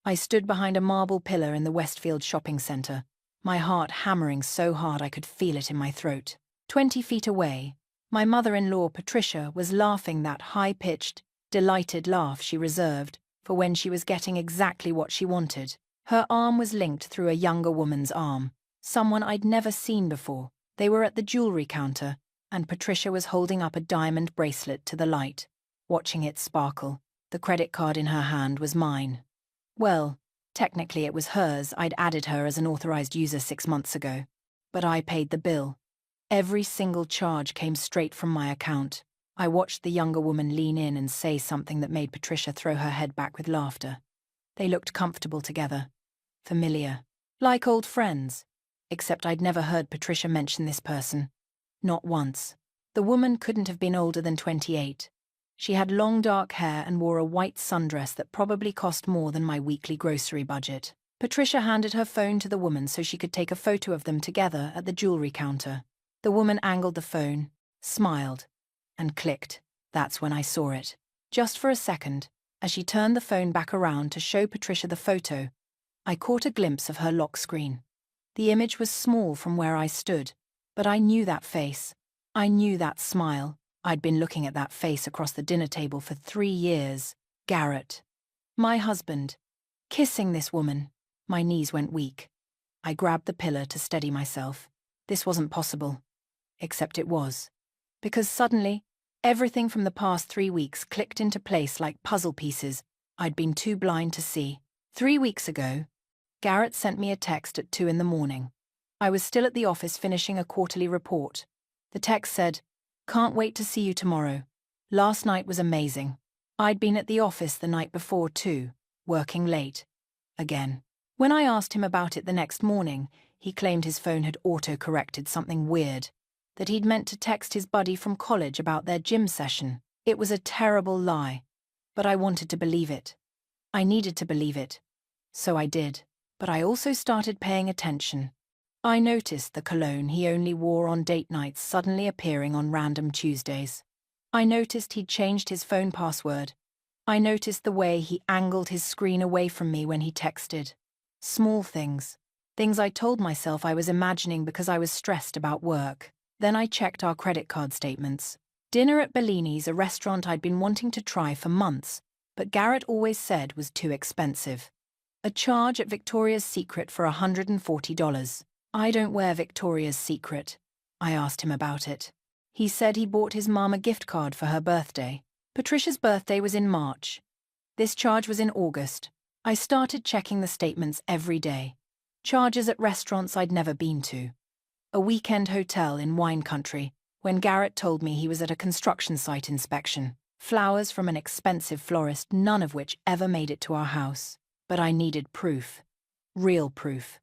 I stood behind a marble pillar in the Westfield shopping centre, my heart hammering so hard I could feel it in my throat. 20 feet away, my mother-in-law, Patricia, was laughing that high-pitched, delighted laugh she reserved for when she was getting exactly what she wanted. Her arm was linked through a younger woman's arm, someone I'd never seen before. They were at the jewelry counter, and Patricia was holding up a diamond bracelet to the light, watching it sparkle. The credit card in her hand was mine. Well, technically it was hers. I'd added her as an authorized user 6 months ago. But I paid the bill. Every single charge came straight from my account. I watched the younger woman lean in and say something that made Patricia throw her head back with laughter. They looked comfortable together. Familiar. Like old friends. Except I'd never heard Patricia mention this person. Not once. The woman couldn't have been older than 28. She had long dark hair and wore a white sundress that probably cost more than my weekly grocery budget. Patricia handed her phone to the woman so she could take a photo of them together at the jewelry counter. The woman angled the phone, smiled, and clicked. That's when I saw it. Just for a second, as she turned the phone back around to show Patricia the photo, I caught a glimpse of her lock screen. The image was small from where I stood, but I knew that face. I knew that smile. I'd been looking at that face across the dinner table for 3 years. Garrett. My husband. Kissing this woman. My knees went weak. I grabbed the pillar to steady myself. This wasn't possible. Except it was. Because suddenly, everything from the past 3 weeks clicked into place like puzzle pieces I'd been too blind to see. 3 weeks ago, Garrett sent me a text at 2 in the morning. I was still at the office finishing a quarterly report. The text said, "Can't wait to see you tomorrow. Last night was amazing." I'd been at the office the night before too, working late. Again. When I asked him about it the next morning, he claimed his phone had auto-corrected something weird, that he'd meant to text his buddy from college about their gym session. It was a terrible lie, but I wanted to believe it. I needed to believe it. So I did. But I also started paying attention. I noticed the cologne he only wore on date nights suddenly appearing on random Tuesdays. I noticed he'd changed his phone password. I noticed the way he angled his screen away from me when he texted. Small things. Things I told myself I was imagining because I was stressed about work. Then I checked our credit card statements. Dinner at Bellini's, a restaurant I'd been wanting to try for months, but Garrett always said was too expensive. A charge at Victoria's Secret for $140. I don't wear Victoria's Secret. I asked him about it. He said he bought his mum a gift card for her birthday. Patricia's birthday was in March. This charge was in August. I started checking the statements every day. Charges at restaurants I'd never been to. A weekend hotel in wine country, when Garrett told me he was at a construction site inspection. Flowers from an expensive florist, none of which ever made it to our house. But I needed proof. Real proof.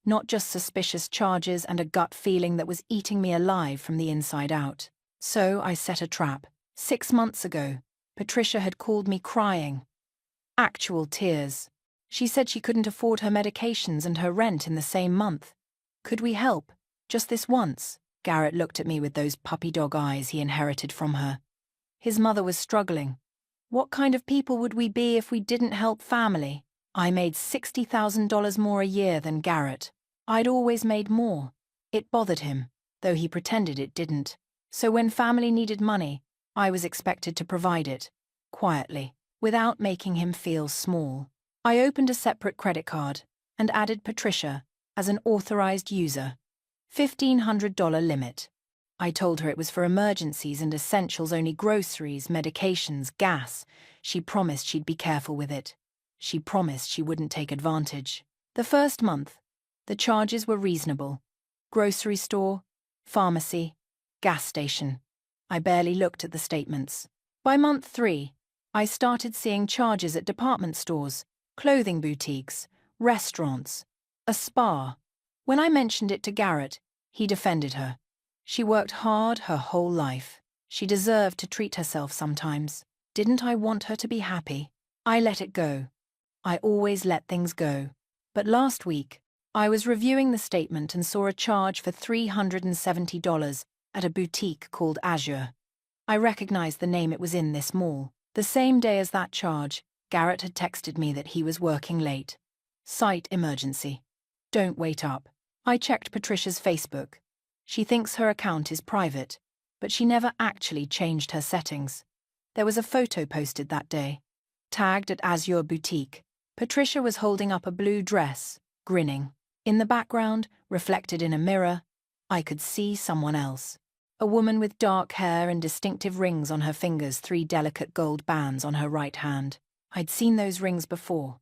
Not just suspicious charges and a gut feeling that was eating me alive from the inside out. So I set a trap. 6 months ago, Patricia had called me crying. Actual tears. She said she couldn't afford her medications and her rent in the same month. Could we help? Just this once? Garrett looked at me with those puppy dog eyes he inherited from her. His mother was struggling. What kind of people would we be if we didn't help family? I made $60,000 more a year than Garrett. I'd always made more. It bothered him, though he pretended it didn't. So when family needed money, I was expected to provide it, quietly, without making him feel small. I opened a separate credit card and added Patricia as an authorized user. $1,500 limit. I told her it was for emergencies and essentials, only groceries, medications, gas. She promised she'd be careful with it. She promised she wouldn't take advantage. The first month, the charges were reasonable. Grocery store, pharmacy, gas station. I barely looked at the statements. By month 3, I started seeing charges at department stores, clothing boutiques, restaurants, a spa. When I mentioned it to Garrett, he defended her. She worked hard her whole life. She deserved to treat herself sometimes. Didn't I want her to be happy? I let it go. I always let things go. But last week, I was reviewing the statement and saw a charge for $370 at a boutique called Azure. I recognized the name. It was in this mall. The same day as that charge, Garrett had texted me that he was working late. Site emergency. Don't wait up. I checked Patricia's Facebook. She thinks her account is private, but she never actually changed her settings. There was a photo posted that day. Tagged at Azure Boutique, Patricia was holding up a blue dress, grinning. In the background, reflected in a mirror, I could see someone else. A woman with dark hair and distinctive rings on her fingers, 3 delicate gold bands on her right hand. I'd seen those rings before.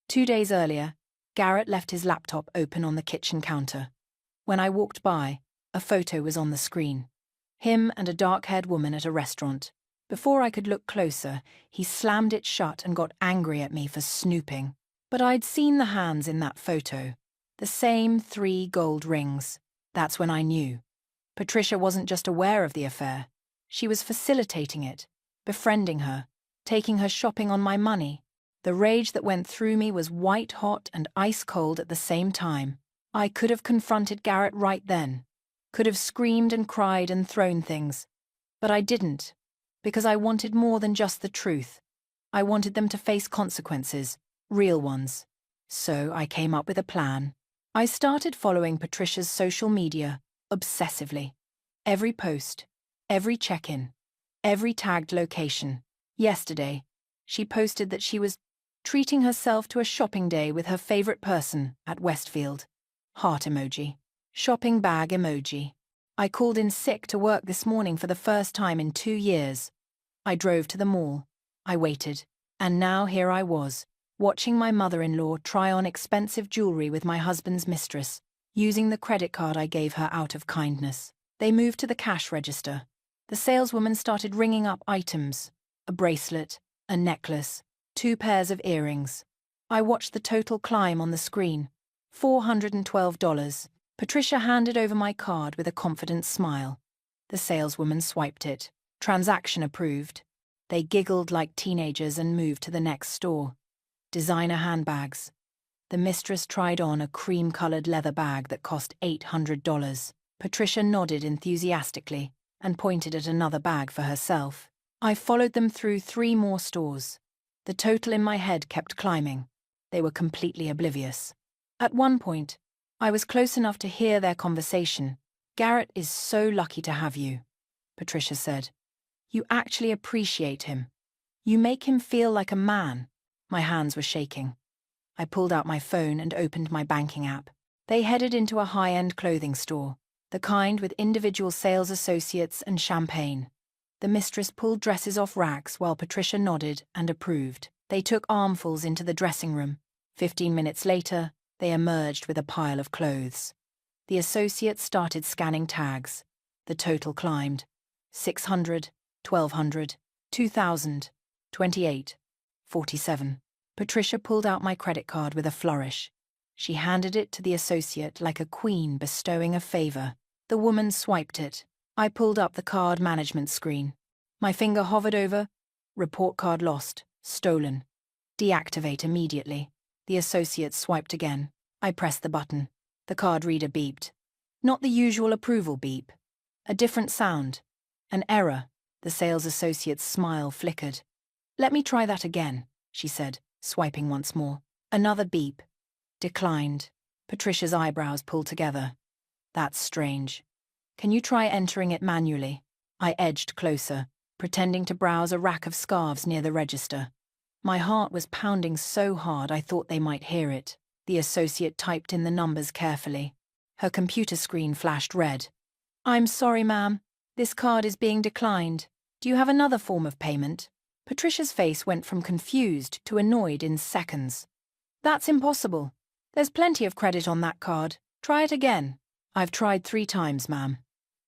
2 days earlier, Garrett left his laptop open on the kitchen counter. When I walked by, a photo was on the screen. Him and a dark-haired woman at a restaurant. Before I could look closer, he slammed it shut and got angry at me for snooping. But I'd seen the hands in that photo. The same 3 gold rings. That's when I knew. Patricia wasn't just aware of the affair. She was facilitating it, befriending her, taking her shopping on my money. The rage that went through me was white-hot and ice-cold at the same time. I could have confronted Garrett right then. Could have screamed and cried and thrown things. But I didn't, because I wanted more than just the truth. I wanted them to face consequences, real ones. So I came up with a plan. I started following Patricia's social media obsessively. Every post, every check-in, every tagged location. Yesterday, she posted that she was treating herself to a shopping day with her favorite person at Westfield. Heart emoji. Shopping bag emoji. I called in sick to work this morning for the first time in 2 years. I drove to the mall. I waited. And now here I was, watching my mother-in-law try on expensive jewelry with my husband's mistress, using the credit card I gave her out of kindness. They moved to the cash register. The saleswoman started ringing up items. A bracelet, a necklace, 2 pairs of earrings. I watched the total climb on the screen. $412. Patricia handed over my card with a confident smile. The saleswoman swiped it. Transaction approved. They giggled like teenagers and moved to the next store. Designer handbags. The mistress tried on a cream-colored leather bag that cost $800. Patricia nodded enthusiastically and pointed at another bag for herself. I followed them through 3 more stores. The total in my head kept climbing. They were completely oblivious. At one point, I was close enough to hear their conversation. "Garrett is so lucky to have you," Patricia said. "You actually appreciate him. You make him feel like a man." My hands were shaking. I pulled out my phone and opened my banking app. They headed into a high-end clothing store, the kind with individual sales associates and champagne. The mistress pulled dresses off racks while Patricia nodded and approved. They took armfuls into the dressing room. 15 minutes later, they emerged with a pile of clothes. The associates started scanning tags. The total climbed. 600, 1,200, 2,000, 28, 47. Patricia pulled out my credit card with a flourish. She handed it to the associate like a queen bestowing a favor. The woman swiped it. I pulled up the card management screen. My finger hovered over. Report card lost. Stolen. Deactivate immediately. The associate swiped again. I pressed the button. The card reader beeped. Not the usual approval beep. A different sound. An error. The sales associate's smile flickered. "Let me try that again," she said, swiping once more. Another beep. Declined. Patricia's eyebrows pulled together. "That's strange. Can you try entering it manually?" I edged closer, pretending to browse a rack of scarves near the register. My heart was pounding so hard I thought they might hear it. The associate typed in the numbers carefully. Her computer screen flashed red. "I'm sorry, ma'am. This card is being declined. Do you have another form of payment?" Patricia's face went from confused to annoyed in seconds. "That's impossible. There's plenty of credit on that card. Try it again." "I've tried 3 times, ma'am.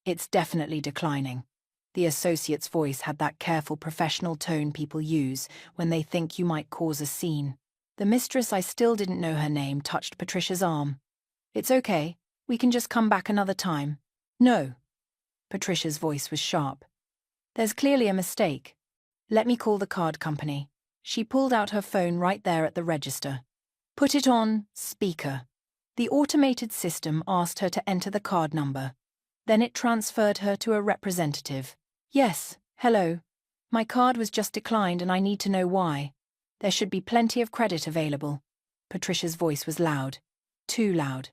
It's definitely declining." The associate's voice had that careful professional tone people use when they think you might cause a scene. The mistress, I still didn't know her name, touched Patricia's arm. "It's okay. We can just come back another time." "No." Patricia's voice was sharp. "There's clearly a mistake. Let me call the card company." She pulled out her phone right there at the register. "Put it on speaker." The automated system asked her to enter the card number. Then it transferred her to a representative. "Yes, hello. My card was just declined and I need to know why." There should be plenty of credit available. Patricia's voice was loud. Too loud.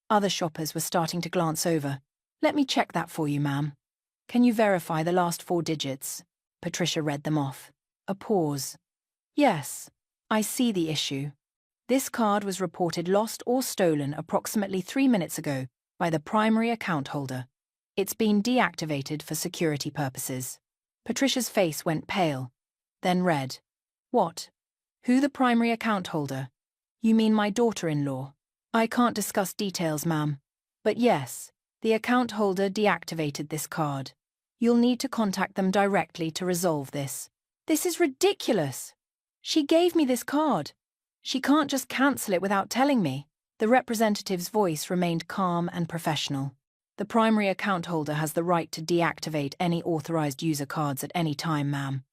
Other shoppers were starting to glance over. Let me check that for you, ma'am. Can you verify the last 4 digits? Patricia read them off. A pause. Yes, I see the issue. This card was reported lost or stolen approximately 3 minutes ago by the primary account holder. It's been deactivated for security purposes. Patricia's face went pale, then red. What? Who the primary account holder? You mean my daughter-in-law? I can't discuss details, ma'am. But yes, the account holder deactivated this card. You'll need to contact them directly to resolve this. This is ridiculous. She gave me this card. She can't just cancel it without telling me. The representative's voice remained calm and professional. The primary account holder has the right to deactivate any authorized user cards at any time, ma'am.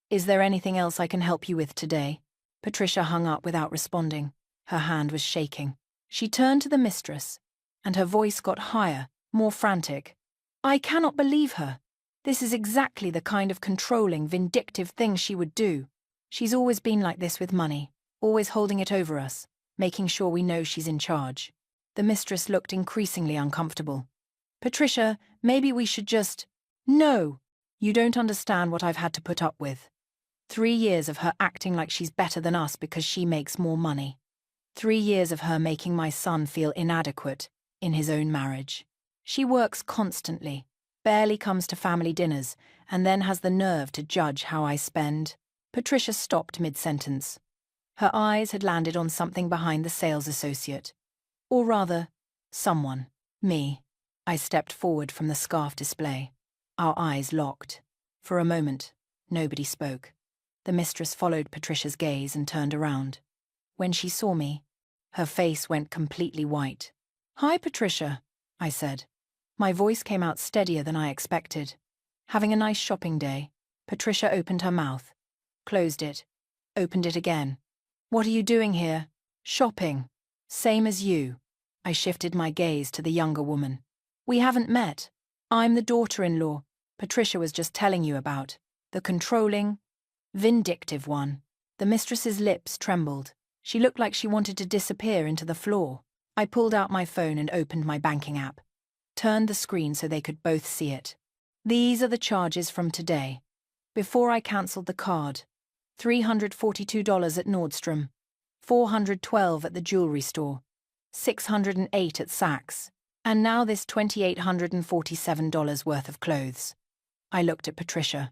Is there anything else I can help you with today? Patricia hung up without responding. Her hand was shaking. She turned to the mistress, and her voice got higher, more frantic. I cannot believe her. This is exactly the kind of controlling, vindictive thing she would do. She's always been like this with money, always holding it over us, making sure we know she's in charge. The mistress looked increasingly uncomfortable. Patricia, maybe we should just… No! You don't understand what I've had to put up with. 3 years of her acting like she's better than us because she makes more money. 3 years of her making my son feel inadequate in his own marriage. She works constantly, barely comes to family dinners, and then has the nerve to judge how I spend. Patricia stopped mid-sentence. Her eyes had landed on something behind the sales associate. Or rather, someone. Me. I stepped forward from the scarf display. Our eyes locked. For a moment, nobody spoke. The mistress followed Patricia's gaze and turned around. When she saw me, her face went completely white. Hi, Patricia, I said. My voice came out steadier than I expected. Having a nice shopping day. Patricia opened her mouth, closed it, opened it again. What are you doing here? Shopping. Same as you. I shifted my gaze to the younger woman. We haven't met. I'm the daughter-in-law Patricia was just telling you about. The controlling, vindictive one. The mistress's lips trembled. She looked like she wanted to disappear into the floor. I pulled out my phone and opened my banking app. Turned the screen so they could both see it. These are the charges from today. Before I cancelled the card. $342 at Nordstrom. $412 at the jewelry store. $608 at Saks. And now this $2,847 worth of clothes. I looked at Patricia.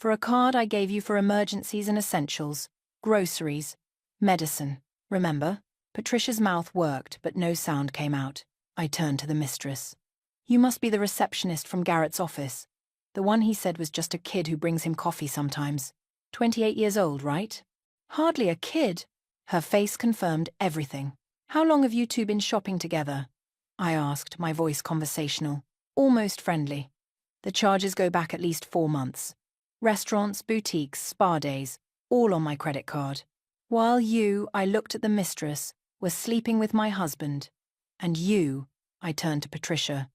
For a card I gave you for emergencies and essentials, groceries, medicine. Remember? Patricia's mouth worked, but no sound came out. I turned to the mistress. You must be the receptionist from Garrett's office. The one he said was just a kid who brings him coffee sometimes. 28 years old, right? Hardly a kid. Her face confirmed everything. How long have you two been shopping together? I asked, my voice conversational, almost friendly. The charges go back at least 4 months. Restaurants, boutiques, spa days, all on my credit card. While you, I looked at the mistress, were sleeping with my husband. And you, I turned to Patricia,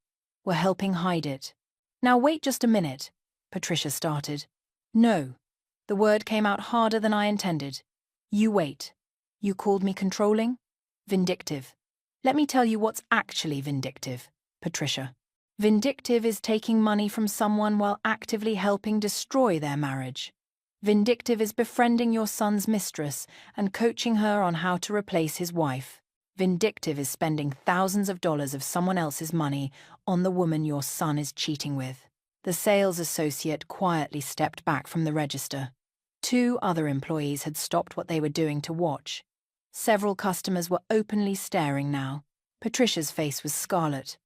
were helping hide it. Now wait just a minute, Patricia started. No. The word came out harder than I intended. You wait. You called me controlling? Vindictive. Let me tell you what's actually vindictive, Patricia. Vindictive is taking money from someone while actively helping destroy their marriage. Vindictive is befriending your son's mistress and coaching her on how to replace his wife. Vindictive is spending thousands of dollars of someone else's money on the woman your son is cheating with. The sales associate quietly stepped back from the register. 2 other employees had stopped what they were doing to watch. Several customers were openly staring now. Patricia's face was scarlet.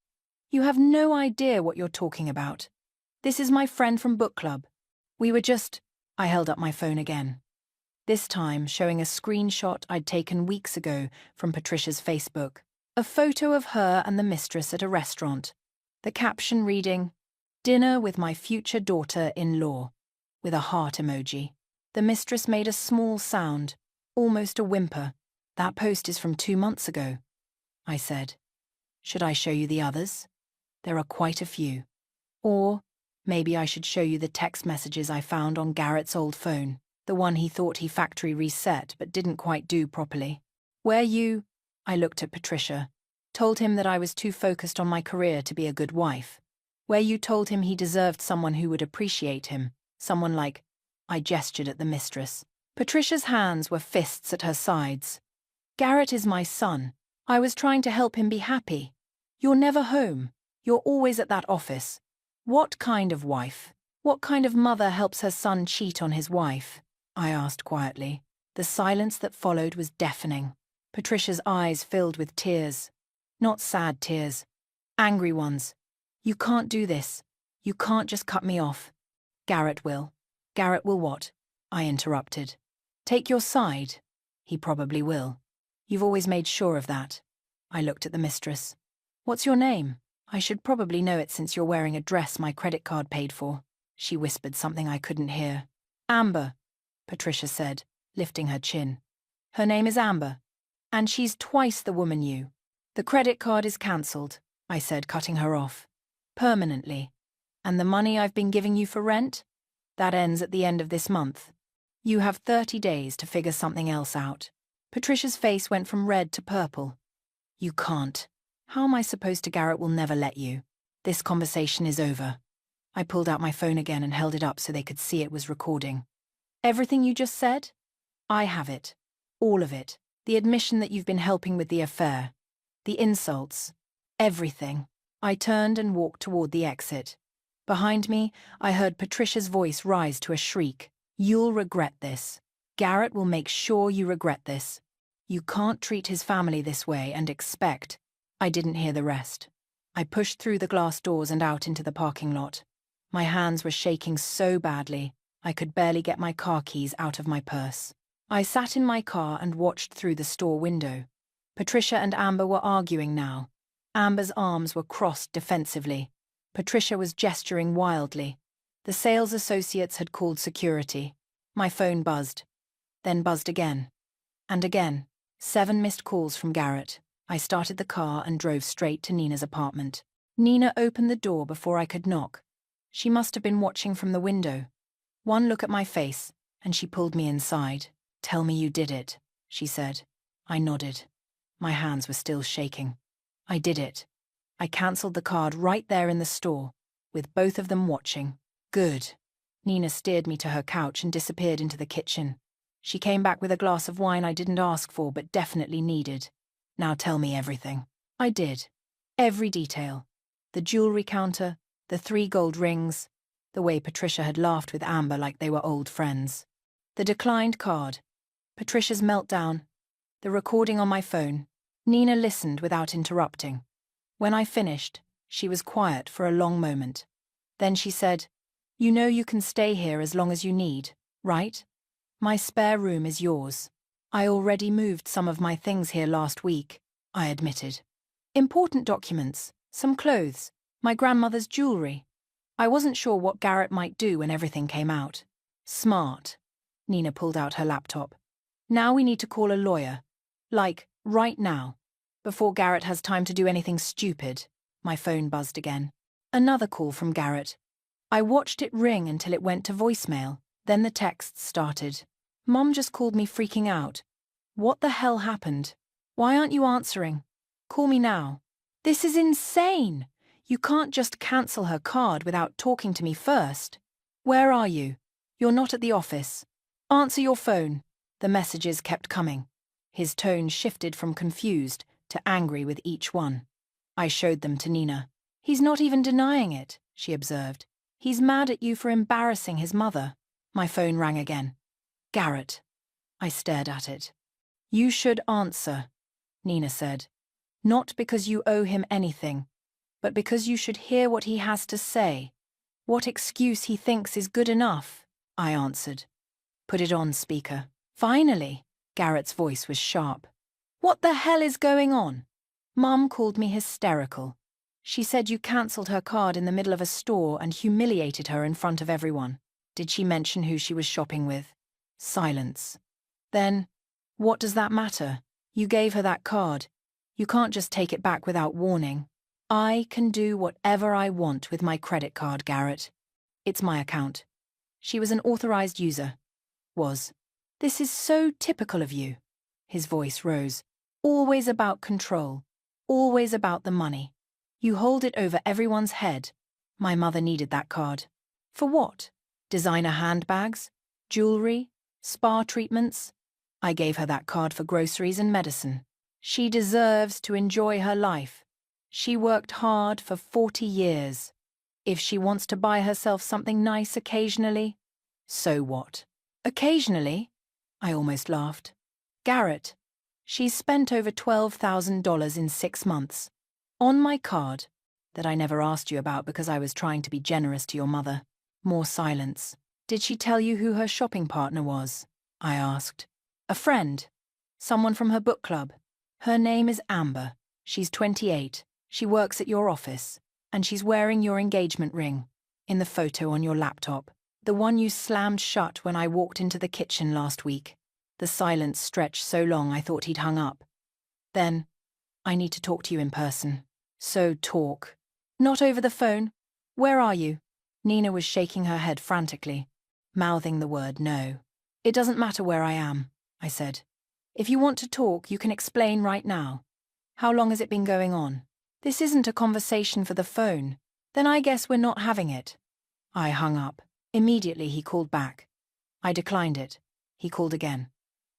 You have no idea what you're talking about. This is my friend from book club. We were just… I held up my phone again. This time showing a screenshot I'd taken weeks ago from Patricia's Facebook. A photo of her and the mistress at a restaurant. The caption reading, "Dinner with my future daughter-in-law," with a heart emoji. The mistress made a small sound, almost a whimper. That post is from 2 months ago, I said. Should I show you the others? There are quite a few. Or maybe I should show you the text messages I found on Garrett's old phone. the one he thought he factory reset but didn't quite do properly. Where you, I looked at Patricia, told him that I was too focused on my career to be a good wife. Where you told him he deserved someone who would appreciate him, someone like, I gestured at the mistress. Patricia's hands were fists at her sides. Garrett is my son. I was trying to help him be happy. You're never home. You're always at that office. What kind of wife? What kind of mother helps her son cheat on his wife? I asked quietly. The silence that followed was deafening. Patricia's eyes filled with tears. Not sad tears. Angry ones. You can't do this. You can't just cut me off. Garrett will. Garrett will what? I interrupted. Take your side. He probably will. You've always made sure of that. I looked at the mistress. What's your name? I should probably know it since you're wearing a dress my credit card paid for. She whispered something I couldn't hear. Amber, Patricia said, lifting her chin. Her name is Amber. And she's twice the woman you. The credit card is cancelled, I said, cutting her off. Permanently. And the money I've been giving you for rent? That ends at the end of this month. You have 30 days to figure something else out. Patricia's face went from red to purple. You can't. How am I supposed to? Garrett will never let you. This conversation is over. I pulled out my phone again and held it up so they could see it was recording. Everything you just said? I have it. All of it. The admission that you've been helping with the affair. The insults. Everything. I turned and walked toward the exit. Behind me, I heard Patricia's voice rise to a shriek. You'll regret this. Garrett will make sure you regret this. You can't treat his family this way and expect. I didn't hear the rest. I pushed through the glass doors and out into the parking lot. My hands were shaking so badly, I could barely get my car keys out of my purse. I sat in my car and watched through the store window. Patricia and Amber were arguing now. Amber's arms were crossed defensively. Patricia was gesturing wildly. The sales associates had called security. My phone buzzed. Then buzzed again. And again. 7 missed calls from Garrett. I started the car and drove straight to Nina's apartment. Nina opened the door before I could knock. She must have been watching from the window. One look at my face, and she pulled me inside. Tell me you did it, she said. I nodded. My hands were still shaking. I did it. I cancelled the card right there in the store, with both of them watching. Good. Nina steered me to her couch and disappeared into the kitchen. She came back with a glass of wine I didn't ask for but definitely needed. Now tell me everything. I did. Every detail. The jewelry counter, the 3 gold rings, the way Patricia had laughed with Amber like they were old friends. The declined card, Patricia's meltdown, the recording on my phone. Nina listened without interrupting. When I finished, she was quiet for a long moment. Then she said, You know you can stay here as long as you need, right? My spare room is yours. I already moved some of my things here last week, I admitted. Important documents, some clothes, my grandmother's jewelry. I wasn't sure what Garrett might do when everything came out. Smart. Nina pulled out her laptop. Now we need to call a lawyer. Like, right now. Before Garrett has time to do anything stupid. My phone buzzed again. Another call from Garrett. I watched it ring until it went to voicemail. Then the texts started. Mom just called me freaking out. What the hell happened? Why aren't you answering? Call me now. This is insane. You can't just cancel her card without talking to me first. Where are you? You're not at the office. Answer your phone. The messages kept coming. His tone shifted from confused to angry with each one. I showed them to Nina. He's not even denying it, she observed. He's mad at you for embarrassing his mother. My phone rang again. Garrett. I stared at it. You should answer, Nina said. Not because you owe him anything, but because you should hear what he has to say. What excuse he thinks is good enough, I answered. Put it on speaker. Finally, Garrett's voice was sharp. What the hell is going on? Mum called me hysterical. She said you cancelled her card in the middle of a store and humiliated her in front of everyone. Did she mention who she was shopping with? Silence. Then, what does that matter? You gave her that card. You can't just take it back without warning. I can do whatever I want with my credit card, Garrett. It's my account. She was an authorized user. was, "This is so typical of you." His voice rose. "Always about control. Always about the money. You hold it over everyone's head." My mother needed that card. For what? Designer handbags? Jewelry? Spa treatments? I gave her that card for groceries and medicine. She deserves to enjoy her life. She worked hard for 40 years. If she wants to buy herself something nice occasionally, so what? Occasionally? I almost laughed. Garrett, she's spent over $12,000 in 6 months. On my card, that I never asked you about because I was trying to be generous to your mother. More silence. Did she tell you who her shopping partner was? I asked. A friend. Someone from her book club. Her name is Amber. She's 28. She works at your office. And she's wearing your engagement ring. In the photo on your laptop. The one you slammed shut when I walked into the kitchen last week. The silence stretched so long I thought he'd hung up. Then, I need to talk to you in person. So talk. Not over the phone. Where are you? Nina was shaking her head frantically, mouthing the word no. It doesn't matter where I am, I said. If you want to talk, you can explain right now. How long has it been going on? This isn't a conversation for the phone. Then I guess we're not having it. I hung up. Immediately he called back. I declined it. He called again.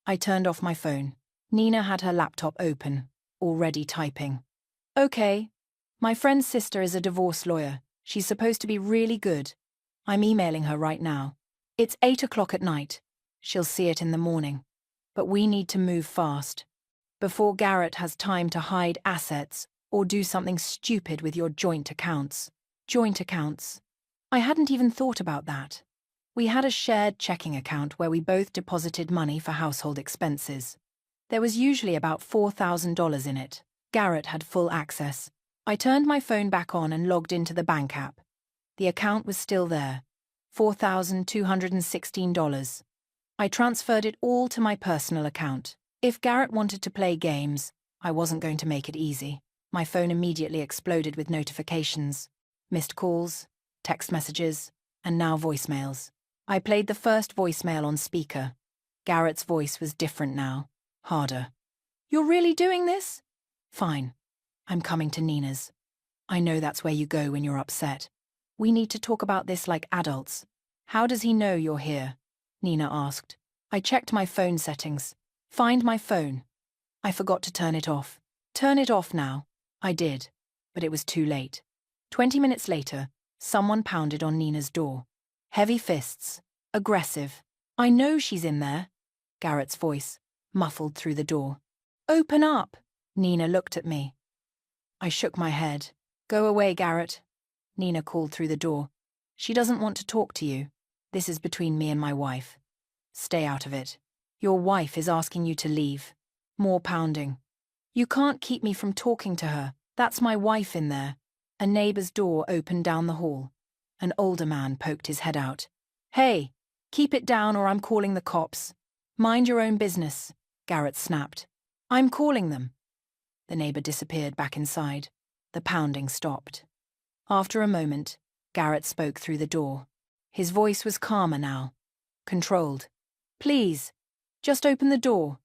I turned off my phone. Nina had her laptop open, already typing. Okay. My friend's sister is a divorce lawyer. She's supposed to be really good. I'm emailing her right now. It's 8 o'clock at night. She'll see it in the morning. But we need to move fast. Before Garrett has time to hide assets or do something stupid with your joint accounts. Joint accounts. I hadn't even thought about that. We had a shared checking account where we both deposited money for household expenses. There was usually about $4,000 in it. Garrett had full access. I turned my phone back on and logged into the bank app. The account was still there. $4,216. I transferred it all to my personal account. If Garrett wanted to play games, I wasn't going to make it easy. My phone immediately exploded with notifications. Missed calls, text messages, and now voicemails. I played the first voicemail on speaker. Garrett's voice was different now, harder. You're really doing this? Fine. I'm coming to Nina's. I know that's where you go when you're upset. We need to talk about this like adults. How does he know you're here? Nina asked. I checked my phone settings. Find my phone. I forgot to turn it off. Turn it off now. I did, but it was too late. 20 minutes later, someone pounded on Nina's door. Heavy fists. Aggressive. I know she's in there. Garrett's voice, muffled through the door. Open up. Nina looked at me. I shook my head. Go away, Garrett. Nina called through the door. She doesn't want to talk to you. This is between me and my wife. Stay out of it. Your wife is asking you to leave. More pounding. You can't keep me from talking to her. That's my wife in there. A neighbor's door opened down the hall. An older man poked his head out. Hey, keep it down or I'm calling the cops. Mind your own business, Garrett snapped. I'm calling them. The neighbor disappeared back inside. The pounding stopped. After a moment, Garrett spoke through the door. His voice was calmer now. Controlled. Please, just open the door.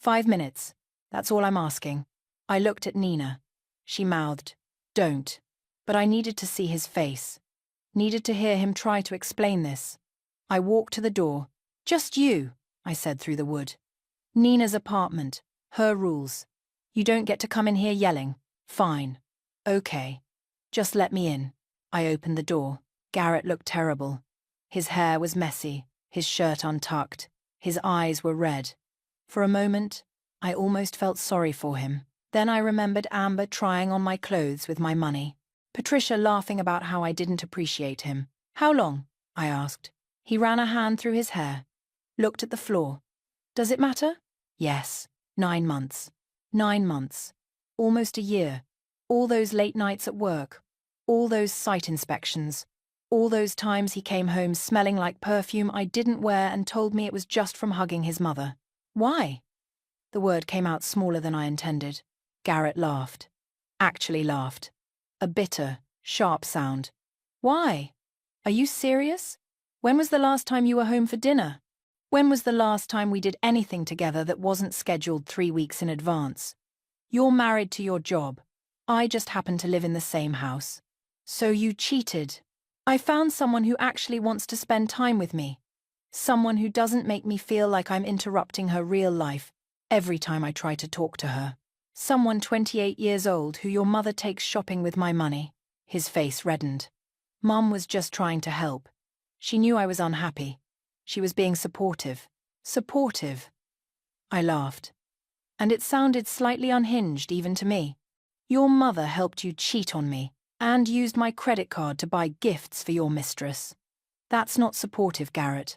5 minutes. That's all I'm asking. I looked at Nina. She mouthed, don't. But I needed to see his face. Needed to hear him try to explain this. I walked to the door. Just you, I said through the wood. Nina's apartment. Her rules. You don't get to come in here yelling. Fine. Okay. Just let me in. I opened the door. Garrett looked terrible. His hair was messy, his shirt untucked, his eyes were red. For a moment, I almost felt sorry for him. Then I remembered Amber trying on my clothes with my money. Patricia laughing about how I didn't appreciate him. How long? I asked. He ran a hand through his hair. Looked at the floor. Does it matter? Yes. 9 months. 9 months. Almost a year. All those late nights at work. All those site inspections. All those times he came home smelling like perfume I didn't wear and told me it was just from hugging his mother. Why? The word came out smaller than I intended. Garrett laughed. Actually laughed. A bitter, sharp sound. Why? Are you serious? When was the last time you were home for dinner? When was the last time we did anything together that wasn't scheduled 3 weeks in advance? You're married to your job. I just happen to live in the same house. So you cheated. I found someone who actually wants to spend time with me. Someone who doesn't make me feel like I'm interrupting her real life every time I try to talk to her. Someone 28 years old who your mother takes shopping with my money. His face reddened. Mum was just trying to help. She knew I was unhappy. She was being supportive. Supportive. I laughed. And it sounded slightly unhinged even to me. Your mother helped you cheat on me and used my credit card to buy gifts for your mistress. That's not supportive, Garrett.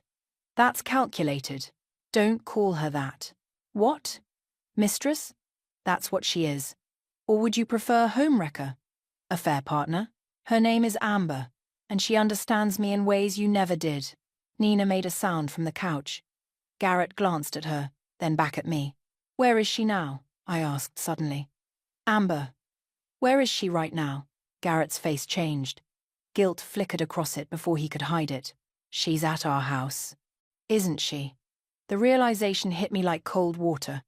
That's calculated. Don't call her that. What? Mistress? That's what she is. Or would you prefer homewrecker? Affair partner? Her name is Amber, and she understands me in ways you never did. Nina made a sound from the couch. Garrett glanced at her, then back at me. Where is she now? I asked suddenly. Amber. Where is she right now? Garrett's face changed. Guilt flickered across it before he could hide it. She's at our house. Isn't she? The realization hit me like cold water.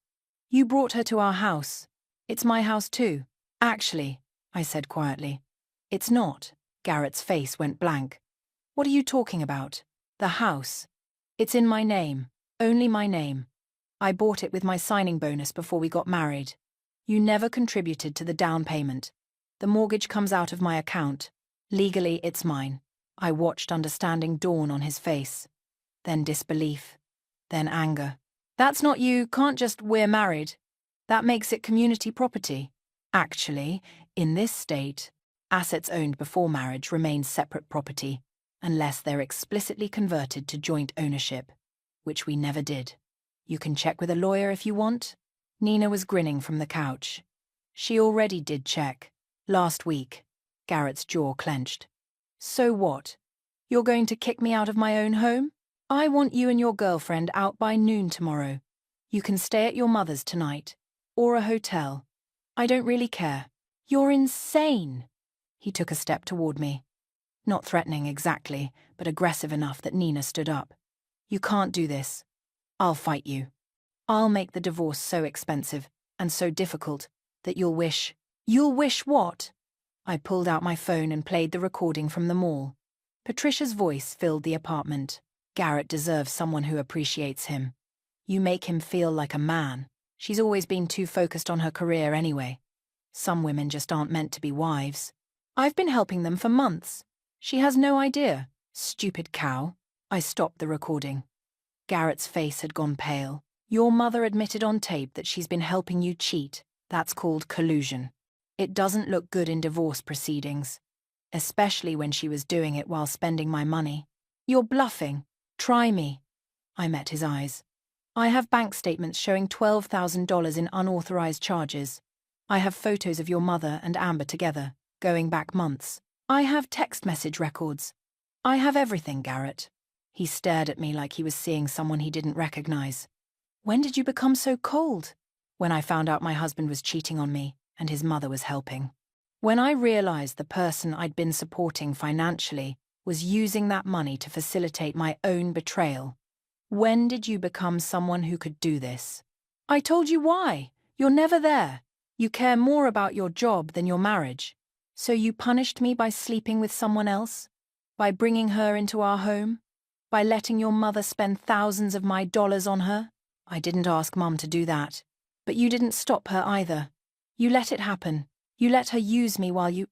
You brought her to our house. It's my house too. Actually, I said quietly. It's not. Garrett's face went blank. What are you talking about? The house. It's in my name. Only my name. I bought it with my signing bonus before we got married. You never contributed to the down payment. The mortgage comes out of my account. Legally, it's mine. I watched understanding dawn on his face. Then disbelief. Then anger. That's not you, can't just we're married. That makes it community property. Actually, in this state, assets owned before marriage remain separate property, unless they're explicitly converted to joint ownership, which we never did. You can check with a lawyer if you want. Nina was grinning from the couch. She already did check. Last week. Garrett's jaw clenched. So what? You're going to kick me out of my own home? I want you and your girlfriend out by noon tomorrow. You can stay at your mother's tonight. Or a hotel. I don't really care. You're insane. He took a step toward me. Not threatening exactly, but aggressive enough that Nina stood up. You can't do this. I'll fight you. I'll make the divorce so expensive and so difficult that you'll wish. You'll wish what? I pulled out my phone and played the recording from the mall. Patricia's voice filled the apartment. Garrett deserves someone who appreciates him. You make him feel like a man. She's always been too focused on her career anyway. Some women just aren't meant to be wives. I've been helping them for months. She has no idea. Stupid cow. I stopped the recording. Garrett's face had gone pale. Your mother admitted on tape that she's been helping you cheat. That's called collusion. It doesn't look good in divorce proceedings. Especially when she was doing it while spending my money. You're bluffing. Try me. I met his eyes. I have bank statements showing $12,000 in unauthorized charges. I have photos of your mother and Amber together, going back months. I have text message records. I have everything, Garrett. He stared at me like he was seeing someone he didn't recognize. When did you become so cold? When I found out my husband was cheating on me and his mother was helping. When I realized the person I'd been supporting financially was using that money to facilitate my own betrayal. When did you become someone who could do this? I told you why. You're never there. You care more about your job than your marriage. So you punished me by sleeping with someone else? By bringing her into our home? By letting your mother spend thousands of my dollars on her? I didn't ask Mum to do that. But you didn't stop her either. You let it happen. You let her use me while you...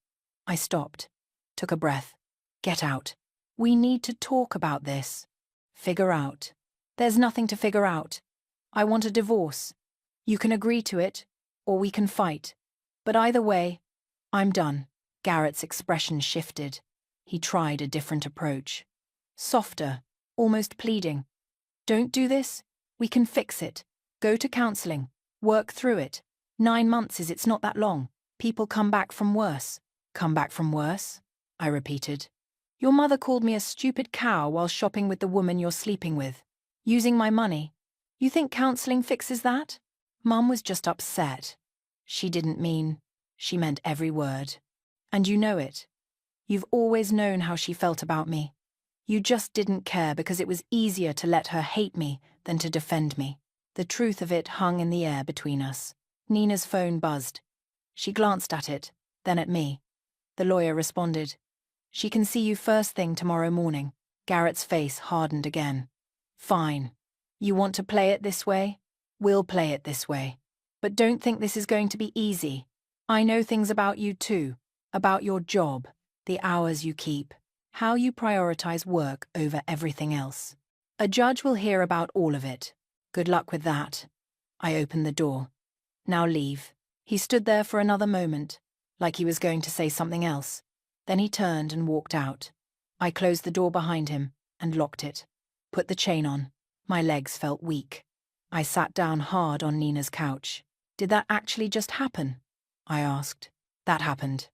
I stopped. Took a breath. Get out. We need to talk about this. Figure out. There's nothing to figure out. I want a divorce. You can agree to it, or we can fight. But either way, I'm done. Garrett's expression shifted. He tried a different approach. Softer, almost pleading. Don't do this. We can fix it. Go to counseling. Work through it. 9 months it's not that long. People come back from worse. Come back from worse? I repeated. Your mother called me a stupid cow while shopping with the woman you're sleeping with. Using my money. You think counseling fixes that? Mum was just upset. She didn't mean. She meant every word. And you know it. You've always known how she felt about me. You just didn't care because it was easier to let her hate me than to defend me. The truth of it hung in the air between us. Nina's phone buzzed. She glanced at it, then at me. The lawyer responded. She can see you first thing tomorrow morning. Garrett's face hardened again. Fine. You want to play it this way? We'll play it this way. But don't think this is going to be easy. I know things about you too. About your job, the hours you keep, how you prioritize work over everything else. A judge will hear about all of it. Good luck with that. I opened the door. Now leave. He stood there for another moment, like he was going to say something else. Then he turned and walked out. I closed the door behind him and locked it. Put the chain on. My legs felt weak. I sat down hard on Nina's couch. Did that actually just happen? I asked. That happened.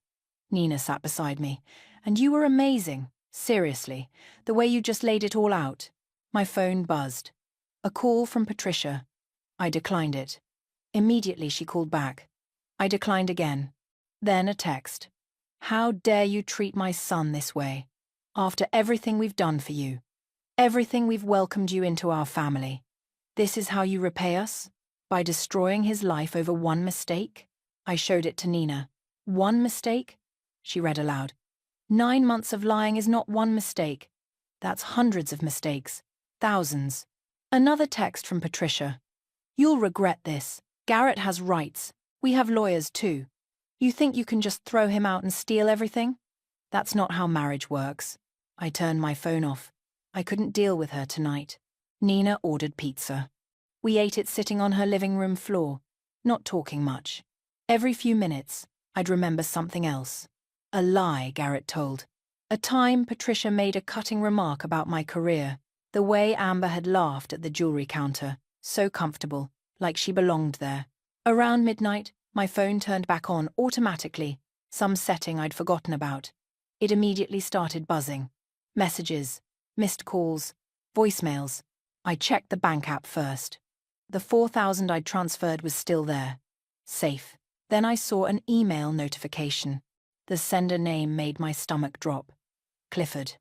Nina sat beside me. And you were amazing. Seriously. The way you just laid it all out. My phone buzzed. A call from Patricia. I declined it. Immediately she called back. I declined again. Then a text. How dare you treat my son this way? After everything we've done for you. Everything we've welcomed you into our family. This is how you repay us? By destroying his life over one mistake? I showed it to Nina. One mistake? She read aloud. 9 months of lying is not one mistake. That's hundreds of mistakes. Thousands. Another text from Patricia. You'll regret this. Garrett has rights. We have lawyers too. You think you can just throw him out and steal everything? That's not how marriage works. I turned my phone off. I couldn't deal with her tonight. Nina ordered pizza. We ate it sitting on her living room floor, not talking much. Every few minutes, I'd remember something else. A lie Garrett told. A time Patricia made a cutting remark about my career. The way Amber had laughed at the jewelry counter, so comfortable, like she belonged there. Around midnight, my phone turned back on automatically, some setting I'd forgotten about. It immediately started buzzing. Messages, missed calls, voicemails. I checked the bank app first. The $4,000 I'd transferred was still there. Safe. Then I saw an email notification. The sender name made my stomach drop. Clifford.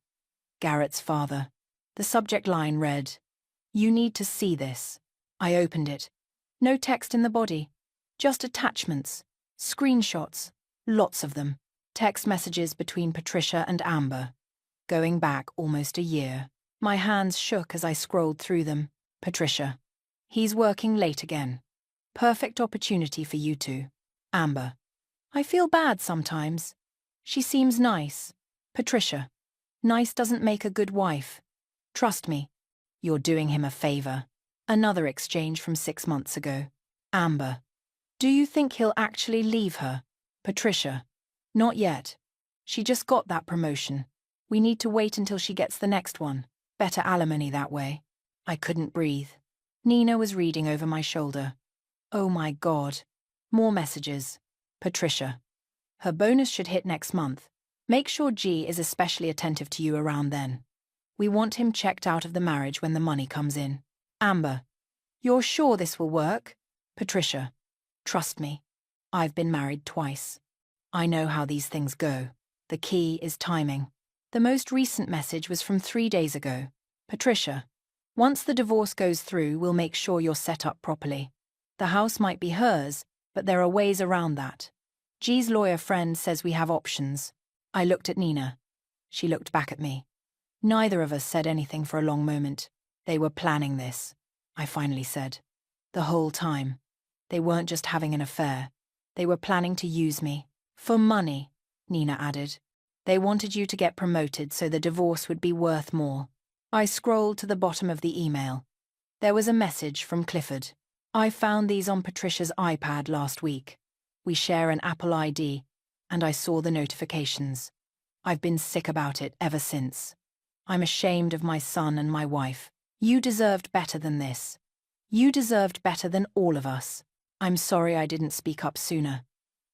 Garrett's father. The subject line read, "You need to see this." I opened it. No text in the body. Just attachments. Screenshots. Lots of them. Text messages between Patricia and Amber. Going back almost a year. My hands shook as I scrolled through them. Patricia. He's working late again. Perfect opportunity for you two. Amber. I feel bad sometimes. She seems nice. Patricia. Nice doesn't make a good wife. Trust me. You're doing him a favor. Another exchange from 6 months ago. Amber. Do you think he'll actually leave her? Patricia. Not yet. She just got that promotion. We need to wait until she gets the next one. Better alimony that way. I couldn't breathe. Nina was reading over my shoulder. Oh my God. More messages. Patricia. Her bonus should hit next month. Make sure G is especially attentive to you around then. We want him checked out of the marriage when the money comes in. Amber. You're sure this will work? Patricia. Trust me. I've been married twice. I know how these things go. The key is timing. The most recent message was from 3 days ago. Patricia. Once the divorce goes through, we'll make sure you're set up properly. The house might be hers, but there are ways around that. G's lawyer friend says we have options. I looked at Nina. She looked back at me. Neither of us said anything for a long moment. They were planning this, I finally said. The whole time. They weren't just having an affair. They were planning to use me. For money, Nina added. They wanted you to get promoted so the divorce would be worth more. I scrolled to the bottom of the email. There was a message from Clifford. I found these on Patricia's iPad last week. We share an Apple ID, and I saw the notifications. I've been sick about it ever since. I'm ashamed of my son and my wife. You deserved better than this. You deserved better than all of us. I'm sorry I didn't speak up sooner.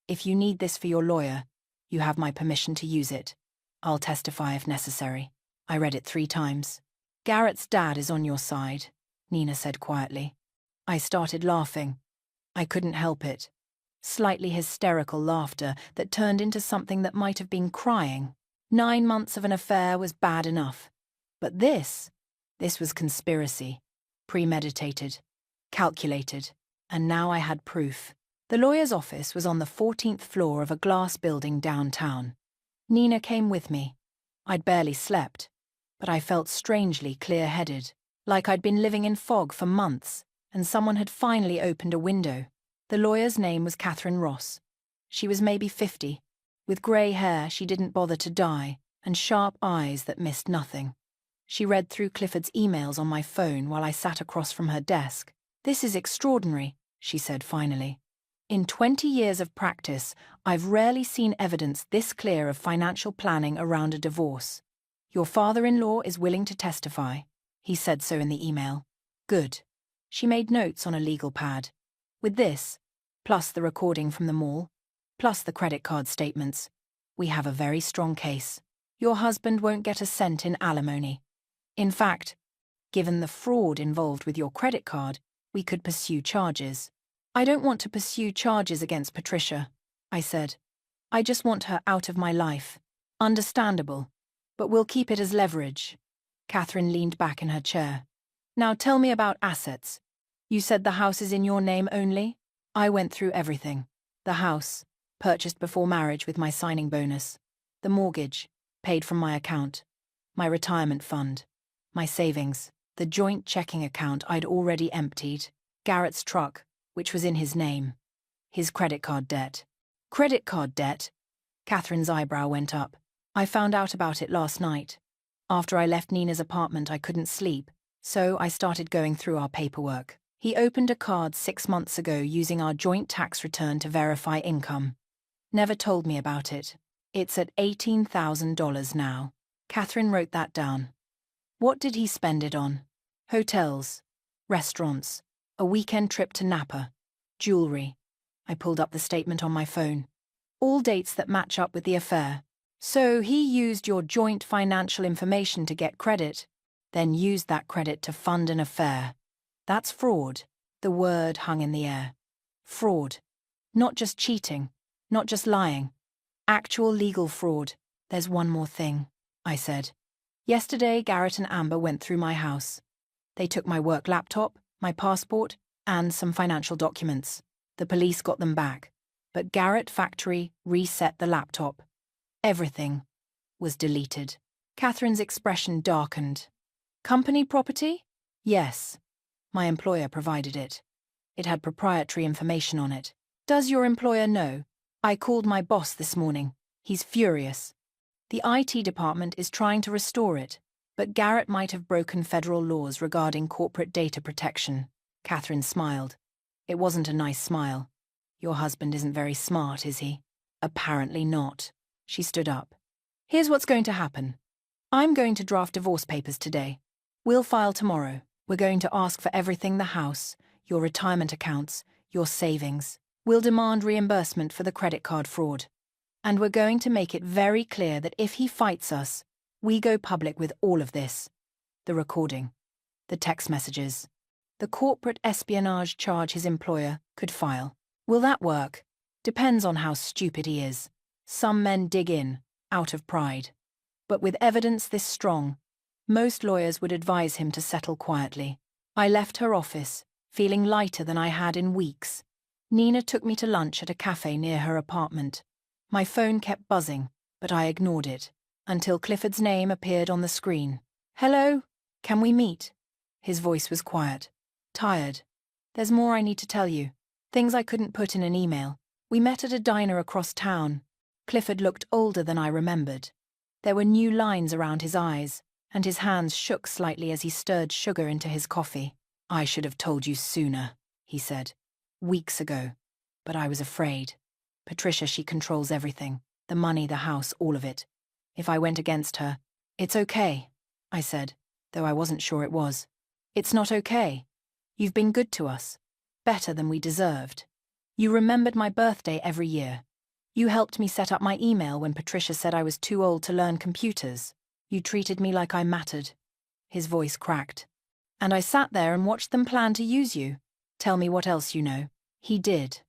If you need this for your lawyer, you have my permission to use it. I'll testify if necessary. I read it 3 times. Garrett's dad is on your side, Nina said quietly. I started laughing. I couldn't help it. Slightly hysterical laughter that turned into something that might have been crying. 9 months of an affair was bad enough. But this was conspiracy. Premeditated. Calculated. And now I had proof. The lawyer's office was on the 14th floor of a glass building downtown. Nina came with me. I'd barely slept, but I felt strangely clear-headed, like I'd been living in fog for months, and someone had finally opened a window. The lawyer's name was Catherine Ross. She was maybe 50. With grey hair she didn't bother to dye, and sharp eyes that missed nothing. She read through Clifford's emails on my phone while I sat across from her desk. "This is extraordinary," she said finally. "In 20 years of practice, I've rarely seen evidence this clear of financial planning around a divorce. Your father-in-law is willing to testify. He said so in the email." "Good." She made notes on a legal pad. "With this, plus the recording from the mall, plus the credit card statements, we have a very strong case. Your husband won't get a cent in alimony. In fact, given the fraud involved with your credit card, we could pursue charges." "I don't want to pursue charges against Patricia," I said. "I just want her out of my life." "Understandable, but we'll keep it as leverage." Catherine leaned back in her chair. "Now tell me about assets. You said the house is in your name only?" I went through everything. The house, purchased before marriage with my signing bonus. The mortgage, paid from my account. My retirement fund. My savings. The joint checking account I'd already emptied. Garrett's truck, which was in his name. His credit card debt. "Credit card debt?" Catherine's eyebrow went up. "I found out about it last night. After I left Nina's apartment, I couldn't sleep, so I started going through our paperwork. He opened a card 6 months ago using our joint tax return to verify income. Never told me about it. It's at $18,000 now." Catherine wrote that down. "What did he spend it on?" "Hotels, restaurants, a weekend trip to Napa, jewelry." I pulled up the statement on my phone. "All dates that match up with the affair. So he used your joint financial information to get credit, then used that credit to fund an affair. That's fraud." The word hung in the air. Fraud. Not just cheating, not just lying. Actual legal fraud. "There's one more thing," I said. "Yesterday, Garrett and Amber went through my house. They took my work laptop, my passport, and some financial documents. The police got them back, but Garrett Factory reset the laptop. Everything was deleted." Catherine's expression darkened. "Company property?" "Yes. My employer provided it. It had proprietary information on it." "Does your employer know?" "I called my boss this morning. He's furious. The IT department is trying to restore it, but Garrett might have broken federal laws regarding corporate data protection." Catherine smiled. It wasn't a nice smile. "Your husband isn't very smart, is he?" "Apparently not." She stood up. "Here's what's going to happen. I'm going to draft divorce papers today. We'll file tomorrow. We're going to ask for everything: the house, your retirement accounts, your savings. We'll demand reimbursement for the credit card fraud. And we're going to make it very clear that if he fights us, we go public with all of this. The recording, the text messages, the corporate espionage charge his employer could file. Will that work? Depends on how stupid he is. Some men dig in, out of pride. But with evidence this strong, most lawyers would advise him to settle quietly." I left her office, feeling lighter than I had in weeks. Nina took me to lunch at a cafe near her apartment. My phone kept buzzing, but I ignored it, until Clifford's name appeared on the screen. "Hello? Can we meet?" His voice was quiet. "Tired. There's more I need to tell you. Things I couldn't put in an email. We met at a diner across town." Clifford looked older than I remembered. There were new lines around his eyes, and his hands shook slightly as he stirred sugar into his coffee. "I should have told you sooner," he said. "Weeks ago. But I was afraid. Patricia, she controls everything. The money, the house, all of it. If I went against her..." "It's okay," I said, though I wasn't sure it was. "It's not okay. You've been good to us. Better than we deserved. You remembered my birthday every year. You helped me set up my email when Patricia said I was too old to learn computers. You treated me like I mattered." His voice cracked. "And I sat there and watched them plan to use you. Tell me what else you know." He did.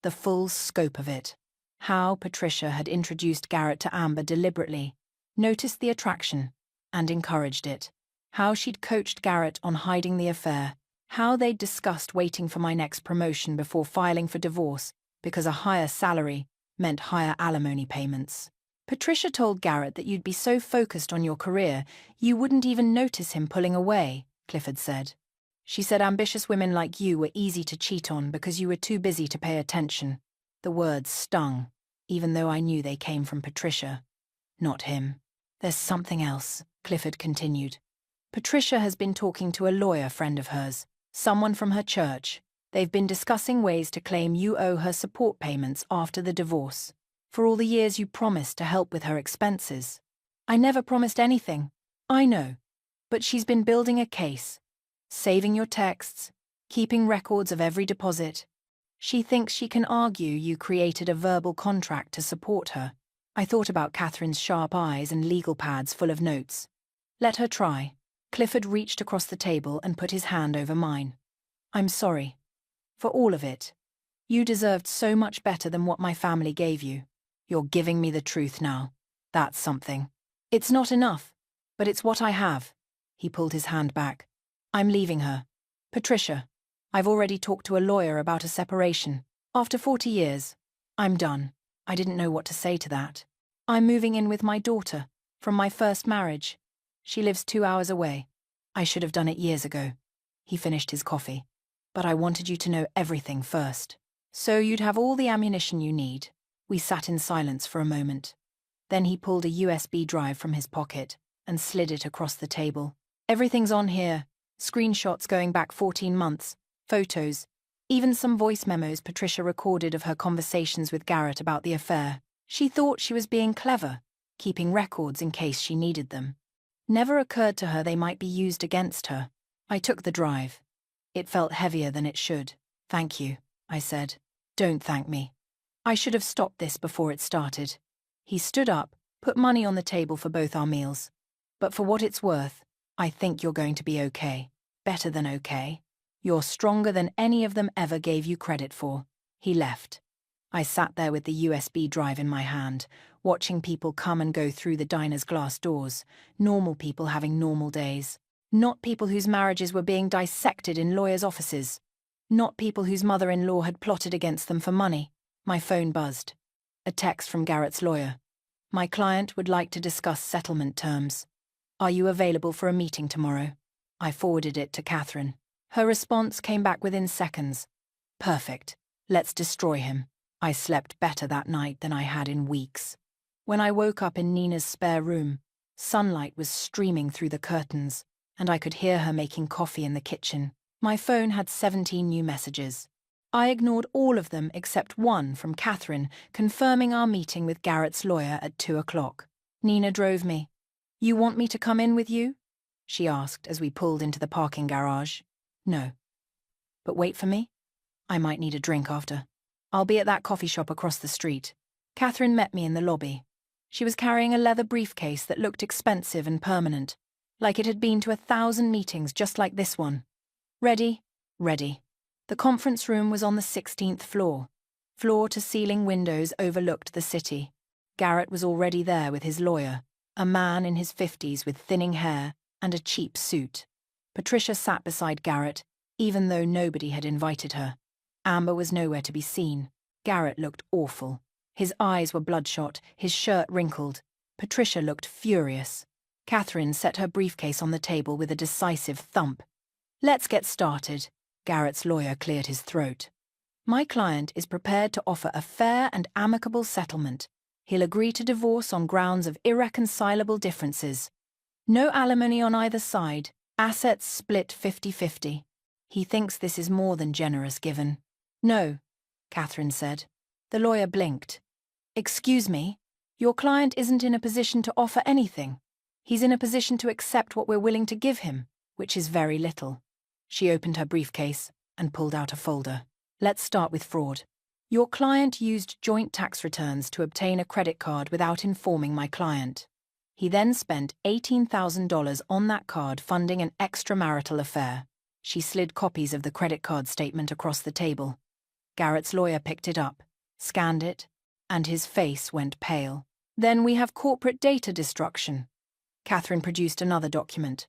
The full scope of it. How Patricia had introduced Garrett to Amber deliberately, noticed the attraction, and encouraged it. How she'd coached Garrett on hiding the affair, how they'd discussed waiting for my next promotion before filing for divorce because a higher salary meant higher alimony payments. Patricia told Garrett that you'd be so focused on your career you wouldn't even notice him pulling away, Clifford said. She said ambitious women like you were easy to cheat on because you were too busy to pay attention. The words stung, even though I knew they came from Patricia, not him. There's something else, Clifford continued. Patricia has been talking to a lawyer friend of hers, someone from her church. They've been discussing ways to claim you owe her support payments after the divorce, for all the years you promised to help with her expenses. I never promised anything. I know. But she's been building a case, saving your texts, keeping records of every deposit. She thinks she can argue you created a verbal contract to support her. I thought about Catherine's sharp eyes and legal pads full of notes. Let her try. Clifford reached across the table and put his hand over mine. I'm sorry. For all of it. You deserved so much better than what my family gave you. You're giving me the truth now. That's something. It's not enough, but it's what I have. He pulled his hand back. I'm leaving her. Patricia, I've already talked to a lawyer about a separation. After 40 years, I'm done. I didn't know what to say to that. I'm moving in with my daughter, from my first marriage. She lives 2 hours away. I should have done it years ago. He finished his coffee. But I wanted you to know everything first. So you'd have all the ammunition you need. We sat in silence for a moment. Then he pulled a USB drive from his pocket and slid it across the table. Everything's on here. Screenshots going back 14 months. Photos. Even some voice memos Patricia recorded of her conversations with Garrett about the affair. She thought she was being clever, keeping records in case she needed them. Never occurred to her they might be used against her. I took the drive. It felt heavier than it should. Thank you, I said. Don't thank me. I should have stopped this before it started. He stood up, put money on the table for both our meals. But for what it's worth, I think you're going to be okay. Better than okay. You're stronger than any of them ever gave you credit for. He left. I sat there with the USB drive in my hand, watching people come and go through the diner's glass doors, normal people having normal days. Not people whose marriages were being dissected in lawyers' offices. Not people whose mother-in-law had plotted against them for money. My phone buzzed. A text from Garrett's lawyer. My client would like to discuss settlement terms. Are you available for a meeting tomorrow? I forwarded it to Catherine. Her response came back within seconds. Perfect. Let's destroy him. I slept better that night than I had in weeks. When I woke up in Nina's spare room, sunlight was streaming through the curtains, and I could hear her making coffee in the kitchen. My phone had 17 new messages. I ignored all of them except one from Catherine confirming our meeting with Garrett's lawyer at 2 o'clock. Nina drove me. You want me to come in with you? She asked as we pulled into the parking garage. No. But wait for me? I might need a drink after. I'll be at that coffee shop across the street. Catherine met me in the lobby. She was carrying a leather briefcase that looked expensive and permanent, like it had been to 1,000 meetings just like this one. Ready? Ready. The conference room was on the 16th floor. Floor-to-ceiling windows overlooked the city. Garrett was already there with his lawyer, a man in his 50s with thinning hair and a cheap suit. Patricia sat beside Garrett, even though nobody had invited her. Amber was nowhere to be seen. Garrett looked awful. His eyes were bloodshot, his shirt wrinkled. Patricia looked furious. Catherine set her briefcase on the table with a decisive thump. Let's get started. Garrett's lawyer cleared his throat. My client is prepared to offer a fair and amicable settlement. He'll agree to divorce on grounds of irreconcilable differences. No alimony on either side. Assets split 50-50. He thinks this is more than generous given. No, Catherine said. The lawyer blinked. Excuse me, your client isn't in a position to offer anything. He's in a position to accept what we're willing to give him, which is very little. She opened her briefcase and pulled out a folder. Let's start with fraud. Your client used joint tax returns to obtain a credit card without informing my client. He then spent $18,000 on that card funding an extramarital affair. She slid copies of the credit card statement across the table. Garrett's lawyer picked it up, scanned it, and his face went pale. Then we have corporate data destruction. Catherine produced another document.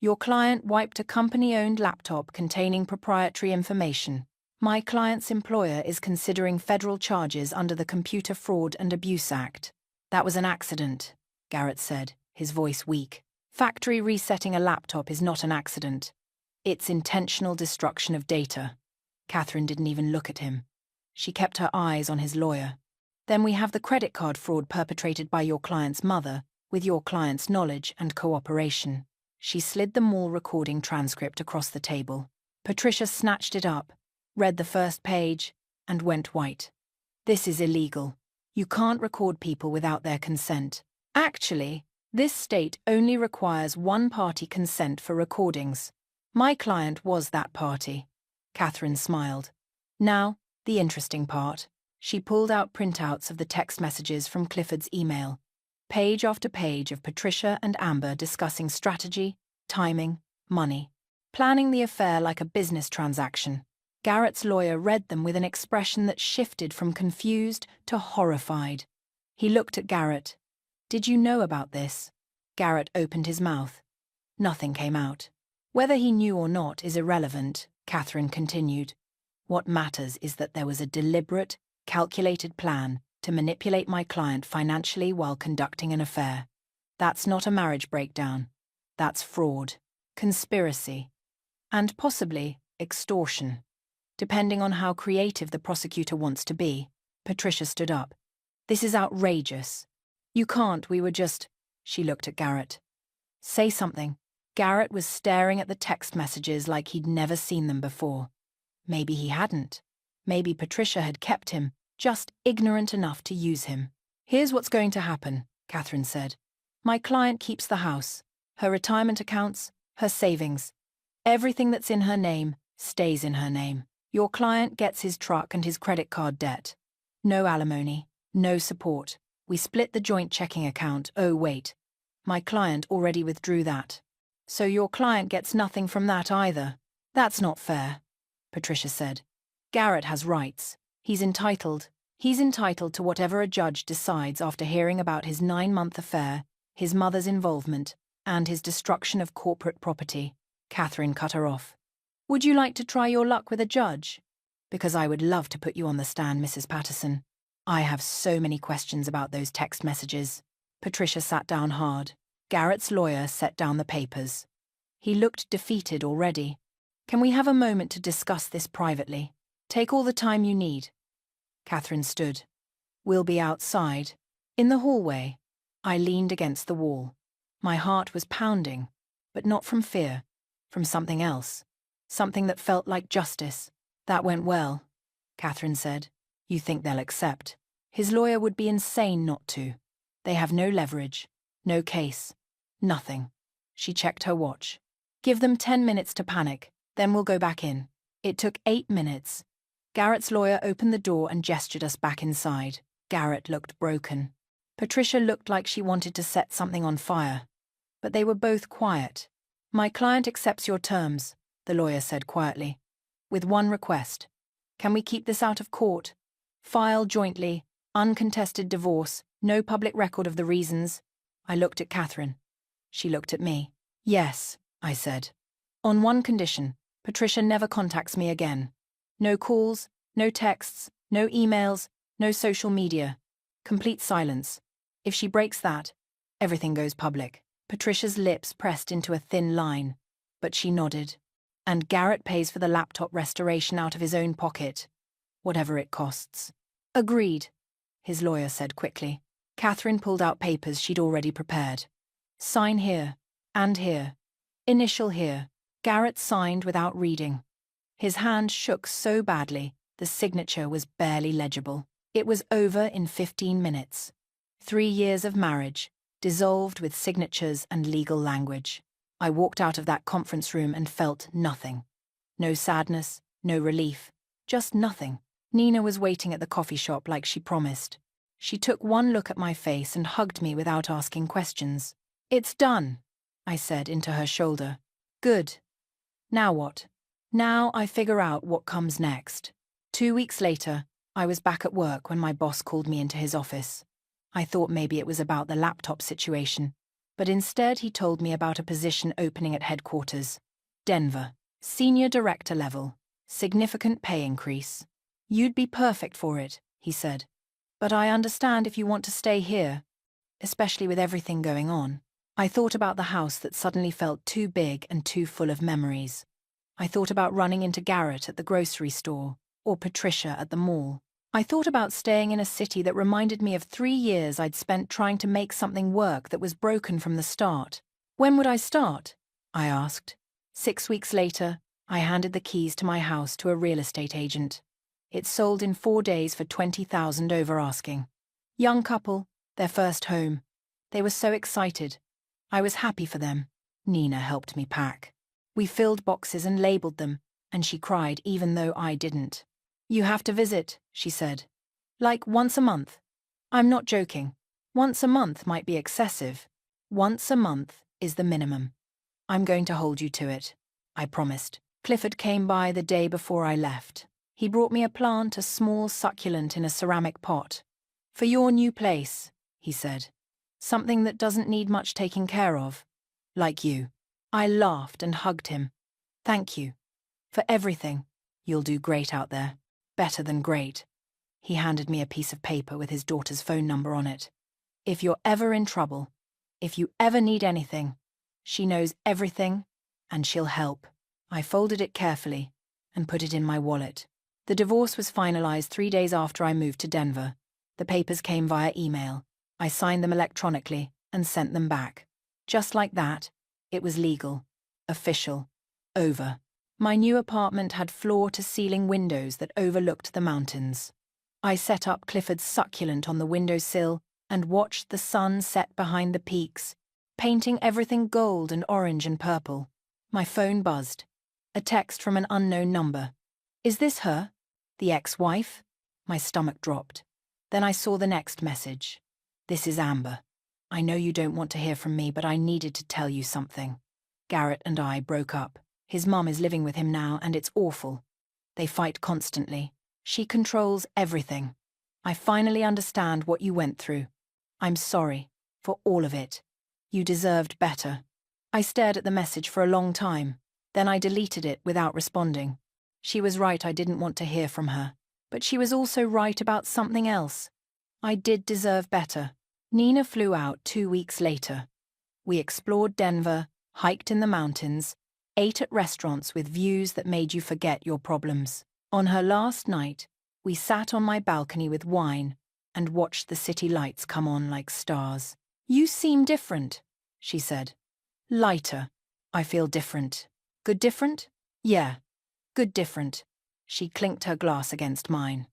Your client wiped a company-owned laptop containing proprietary information. My client's employer is considering federal charges under the Computer Fraud and Abuse Act. That was an accident, Garrett said, his voice weak. Factory resetting a laptop is not an accident. It's intentional destruction of data. Catherine didn't even look at him. She kept her eyes on his lawyer. Then we have the credit card fraud perpetrated by your client's mother, with your client's knowledge and cooperation. She slid the mall recording transcript across the table. Patricia snatched it up, read the first page, and went white. This is illegal. You can't record people without their consent. Actually, this state only requires one-party consent for recordings. My client was that party. Catherine smiled. Now, the interesting part. She pulled out printouts of the text messages from Clifford's email. Page after page of Patricia and Amber discussing strategy, timing, money, planning the affair like a business transaction. Garrett's lawyer read them with an expression that shifted from confused to horrified. He looked at Garrett. Did you know about this? Garrett opened his mouth. Nothing came out. Whether he knew or not is irrelevant, Catherine continued. What matters is that there was a deliberate, calculated plan to manipulate my client financially while conducting an affair. That's not a marriage breakdown. That's fraud, conspiracy, and possibly extortion. Depending on how creative the prosecutor wants to be. Patricia stood up. This is outrageous. You can't, we were just... She looked at Garrett. Say something. Garrett was staring at the text messages like he'd never seen them before. Maybe he hadn't. Maybe Patricia had kept him, just ignorant enough to use him. Here's what's going to happen, Catherine said. My client keeps the house, her retirement accounts, her savings. Everything that's in her name stays in her name. Your client gets his truck and his credit card debt. No alimony, no support. We split the joint checking account. Oh, wait. My client already withdrew that. So your client gets nothing from that either. That's not fair, Patricia said. Garrett has rights. He's entitled to whatever a judge decides after hearing about his 9-month affair, his mother's involvement, and his destruction of corporate property. Catherine cut her off. Would you like to try your luck with a judge? Because I would love to put you on the stand, Mrs. Patterson. I have so many questions about those text messages. Patricia sat down hard. Garrett's lawyer set down the papers. He looked defeated already. Can we have a moment to discuss this privately? Take all the time you need. Catherine stood. We'll be outside. In the hallway. I leaned against the wall. My heart was pounding, but not from fear, from something else. Something that felt like justice. That went well, Catherine said. You think they'll accept? His lawyer would be insane not to. They have no leverage, no case, nothing. She checked her watch. Give them 10 minutes to panic, then we'll go back in. It took 8 minutes. Garrett's lawyer opened the door and gestured us back inside. Garrett looked broken. Patricia looked like she wanted to set something on fire. But they were both quiet. My client accepts your terms, the lawyer said quietly. With one request. Can we keep this out of court? File jointly, uncontested divorce, no public record of the reasons. I looked at Catherine. She looked at me. Yes, I said. On one condition, Patricia never contacts me again. No calls, no texts, no emails, no social media. Complete silence. If she breaks that, everything goes public. Patricia's lips pressed into a thin line, but she nodded. And Garrett pays for the laptop restoration out of his own pocket, whatever it costs. Agreed, his lawyer said quickly. Catherine pulled out papers she'd already prepared. Sign here, and here. Initial here. Garrett signed without reading. His hand shook so badly, the signature was barely legible. It was over in 15 minutes. 3 years of marriage, dissolved with signatures and legal language. I walked out of that conference room and felt nothing. No sadness, no relief, just nothing. Nina was waiting at the coffee shop like she promised. She took one look at my face and hugged me without asking questions. It's done, I said into her shoulder. Good. Now what? Now I figure out what comes next. 2 weeks later, I was back at work when my boss called me into his office. I thought maybe it was about the laptop situation. But instead he told me about a position opening at headquarters. Denver. Senior director level. Significant pay increase. You'd be perfect for it, he said. But I understand if you want to stay here, especially with everything going on. I thought about the house that suddenly felt too big and too full of memories. I thought about running into Garrett at the grocery store, or Patricia at the mall. I thought about staying in a city that reminded me of 3 years I'd spent trying to make something work that was broken from the start. When would I start? I asked. 6 weeks later, I handed the keys to my house to a real estate agent. It sold in 4 days for $20,000 over asking. Young couple, their first home. They were so excited. I was happy for them. Nina helped me pack. We filled boxes and labeled them, and she cried even though I didn't. You have to visit, she said. Like once a month. I'm not joking. Once a month might be excessive. Once a month is the minimum. I'm going to hold you to it, I promised. Clifford came by the day before I left. He brought me a plant, a small succulent in a ceramic pot. For your new place, he said. Something that doesn't need much taking care of. Like you. I laughed and hugged him. Thank you. For everything. You'll do great out there. Better than great. He handed me a piece of paper with his daughter's phone number on it. If you're ever in trouble, if you ever need anything, she knows everything and she'll help. I folded it carefully and put it in my wallet. The divorce was finalized 3 days after I moved to Denver. The papers came via email. I signed them electronically and sent them back. Just like that, it was legal, official, over. My new apartment had floor-to-ceiling windows that overlooked the mountains. I set up Clifford's succulent on the windowsill and watched the sun set behind the peaks, painting everything gold and orange and purple. My phone buzzed. A text from an unknown number. Is this her? The ex-wife? My stomach dropped. Then I saw the next message. This is Amber. I know you don't want to hear from me, but I needed to tell you something. Garrett and I broke up. His mum is living with him now, and it's awful. They fight constantly. She controls everything. I finally understand what you went through. I'm sorry for all of it. You deserved better. I stared at the message for a long time. Then I deleted it without responding. She was right, I didn't want to hear from her. But she was also right about something else. I did deserve better. Nina flew out 2 weeks later. We explored Denver, hiked in the mountains, ate at restaurants with views that made you forget your problems. On her last night, we sat on my balcony with wine and watched the city lights come on like stars. You seem different, she said. Lighter. I feel different. Good different? Yeah. Good different. She clinked her glass against mine.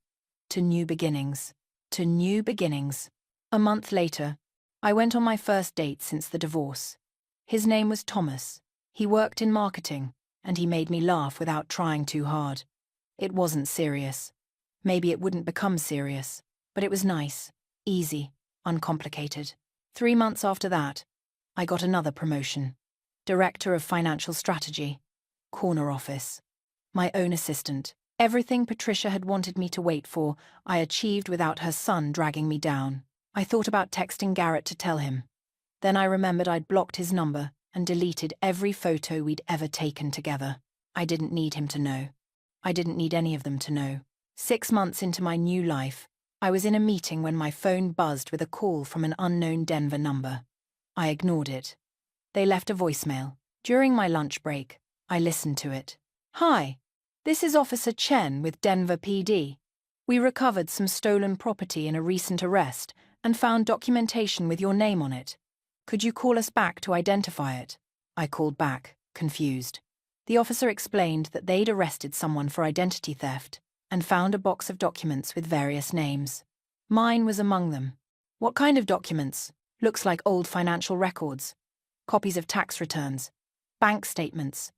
To new beginnings. To new beginnings. A month later, I went on my first date since the divorce. His name was Thomas. He worked in marketing, and he made me laugh without trying too hard. It wasn't serious. Maybe it wouldn't become serious, but it was nice, easy, uncomplicated. 3 months after that, I got another promotion. Director of Financial Strategy. Corner office. My own assistant. Everything Patricia had wanted me to wait for, I achieved without her son dragging me down. I thought about texting Garrett to tell him. Then I remembered I'd blocked his number and deleted every photo we'd ever taken together. I didn't need him to know. I didn't need any of them to know. 6 months into my new life, I was in a meeting when my phone buzzed with a call from an unknown Denver number. I ignored it. They left a voicemail. During my lunch break, I listened to it. Hi, this is Officer Chen with Denver PD. We recovered some stolen property in a recent arrest and found documentation with your name on it. Could you call us back to identify it? I called back, confused. The officer explained that they'd arrested someone for identity theft and found a box of documents with various names. Mine was among them. What kind of documents? Looks like old financial records. Copies of tax returns. Bank statements.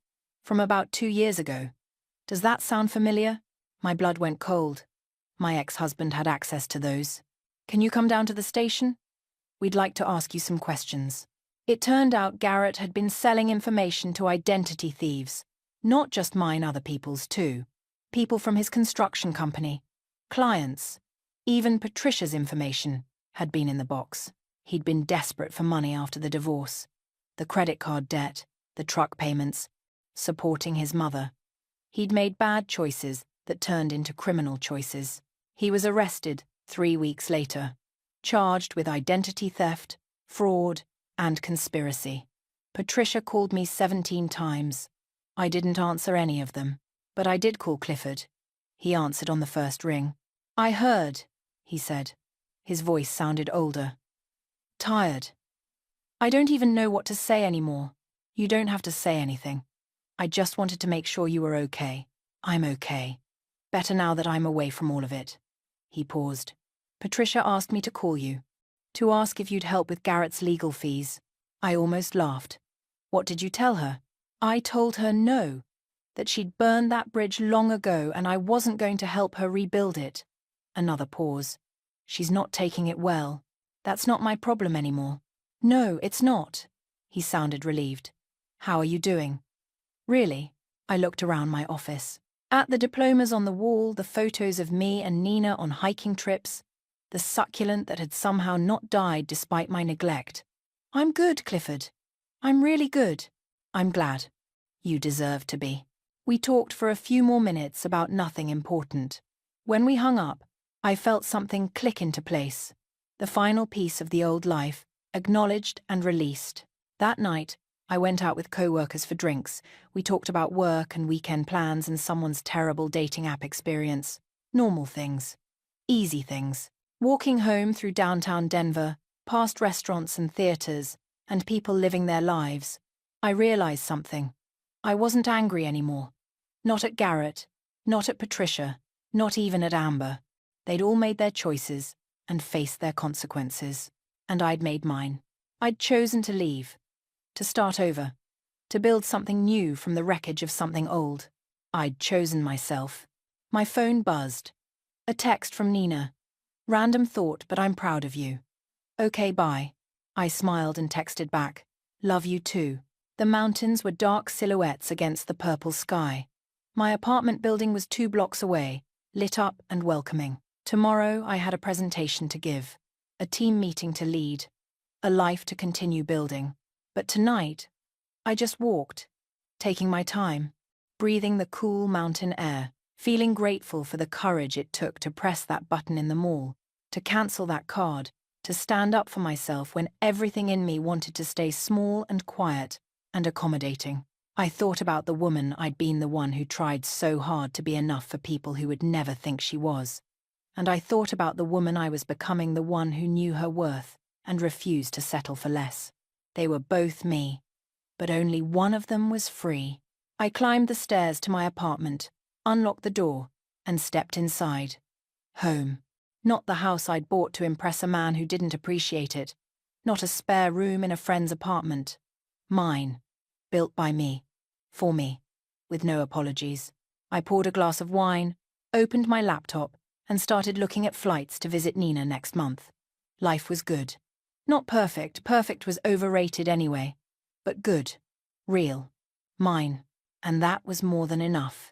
From about 2 years ago. Does that sound familiar? My blood went cold. My ex-husband had access to those. Can you come down to the station? We'd like to ask you some questions. It turned out Garrett had been selling information to identity thieves. Not just mine, other people's too. People from his construction company. Clients. Even Patricia's information had been in the box. He'd been desperate for money after the divorce. The credit card debt, the truck payments, supporting his mother. He'd made bad choices that turned into criminal choices. He was arrested 3 weeks later, charged with identity theft, fraud, and conspiracy. Patricia called me 17 times. I didn't answer any of them, but I did call Clifford. He answered on the first ring. "I heard," he said. His voice sounded older. "Tired. I don't even know what to say anymore." "You don't have to say anything. I just wanted to make sure you were okay." "I'm okay. Better now that I'm away from all of it." He paused. "Patricia asked me to call you, to ask if you'd help with Garrett's legal fees." I almost laughed. "What did you tell her?" "I told her no, that she'd burned that bridge long ago and I wasn't going to help her rebuild it." Another pause. "She's not taking it well. That's not my problem anymore." "No, it's not." He sounded relieved. "How are you doing?" "Really?" I looked around my office. At the diplomas on the wall, the photos of me and Nina on hiking trips, the succulent that had somehow not died despite my neglect. "I'm good, Clifford. I'm really good." "I'm glad. You deserve to be." We talked for a few more minutes about nothing important. When we hung up, I felt something click into place. The final piece of the old life, acknowledged and released. That night, I went out with co-workers for drinks. We talked about work and weekend plans and someone's terrible dating app experience. Normal things. Easy things. Walking home through downtown Denver, past restaurants and theaters, and people living their lives, I realized something. I wasn't angry anymore. Not at Garrett, not at Patricia, not even at Amber. They'd all made their choices and faced their consequences. And I'd made mine. I'd chosen to leave. To start over. To build something new from the wreckage of something old. I'd chosen myself. My phone buzzed. A text from Nina. "Random thought, but I'm proud of you." "Okay, bye." I smiled and texted back. "Love you too." The mountains were dark silhouettes against the purple sky. My apartment building was 2 blocks away, lit up and welcoming. Tomorrow I had a presentation to give, a team meeting to lead, a life to continue building. But tonight, I just walked, taking my time, breathing the cool mountain air, feeling grateful for the courage it took to press that button in the mall, to cancel that card, to stand up for myself when everything in me wanted to stay small and quiet and accommodating. I thought about the woman I'd been, the one who tried so hard to be enough for people who would never think she was. And I thought about the woman I was becoming, the one who knew her worth and refused to settle for less. They were both me, but only one of them was free. I climbed the stairs to my apartment, unlocked the door, and stepped inside. Home. Not the house I'd bought to impress a man who didn't appreciate it. Not a spare room in a friend's apartment. Mine. Built by me. For me. With no apologies. I poured a glass of wine, opened my laptop, and started looking at flights to visit Nina next month. Life was good. Not perfect. Perfect was overrated anyway. But good. Real. Mine. And that was more than enough.